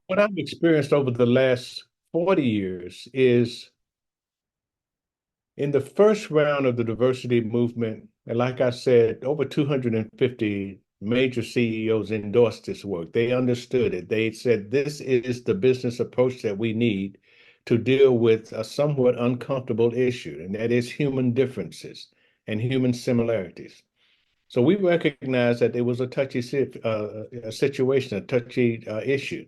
What I've experienced over the last 40 years is in the first round of the diversity movement, and like I said, over 250 major CEOs endorsed this work. They understood it. They said this is the business approach that we need to deal with a somewhat uncomfortable issue, and that is human differences and human similarities. So we recognized that it was a touchy situation, a touchy issue.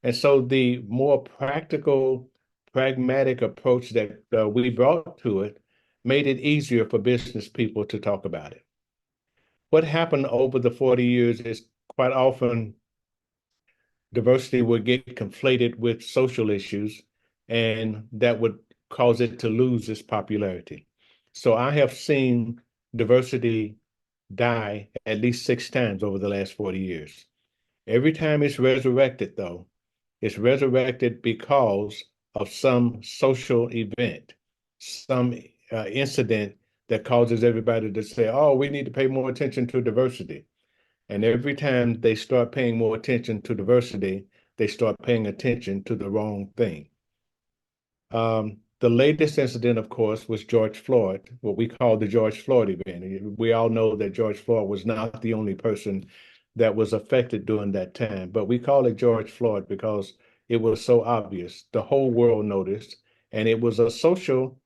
And so the more practical, pragmatic approach that we brought to it made it easier for business people to talk about it. What happened over the 40 years is quite often diversity would get conflated with social issues, and that would cause it to lose its popularity. So I have seen diversity die at least 6 times over the last 40 years. Every time it's resurrected, though, it's resurrected because of some social event, some incident that causes everybody to say, oh, we need to pay more attention to diversity. And every time they start paying more attention to diversity, they start paying attention to the wrong thing. The latest incident, of course, was George Floyd, what we call the George Floyd event. We all know that George Floyd was not the only person that was affected during that time, but we call it George Floyd because it was so obvious. The whole world noticed, and it was a social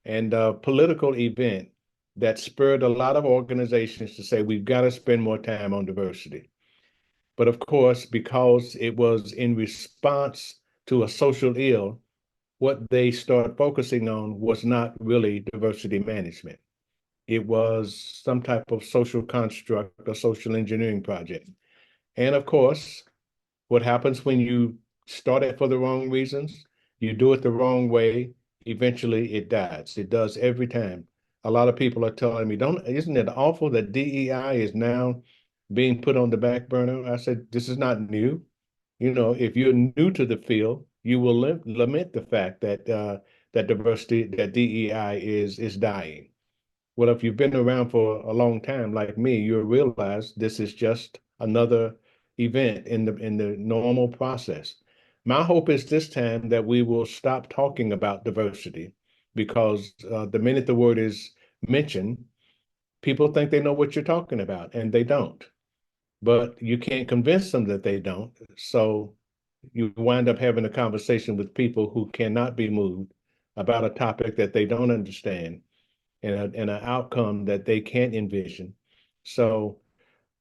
and political event that spurred a lot of organizations to say, we've got to spend more time on diversity. But of course, because it was in response to a social ill, what they started focusing on was not really diversity management. It was some type of social construct, a social engineering project. And of course, what happens when you start it for the wrong reasons, you do it the wrong way, eventually it dies. It does every time. A lot of people are telling me, don't, isn't it awful that DEI is now being put on the back burner? I said, this is not new. You know, if you're new to the field, you will lament the fact that that diversity, that DEI is dying. Well, if you've been around for a long time, like me, you'll realize this is just another event in the normal process. My hope is this time that we will stop talking about diversity because the minute the word is mentioned, people think they know what you're talking about, and they don't. But you can't convince them that they don't. So you wind up having a conversation with people who cannot be moved about a topic that they don't understand and an outcome that they can't envision. So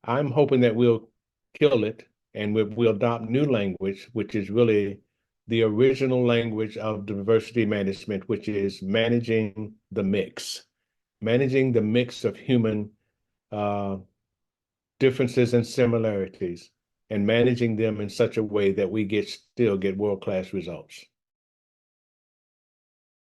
I'm hoping that we'll kill it and we'll adopt new language, which is really the original language of diversity management, which is managing the mix of human uh, differences and similarities, and managing them in such a way that we still get world-class results.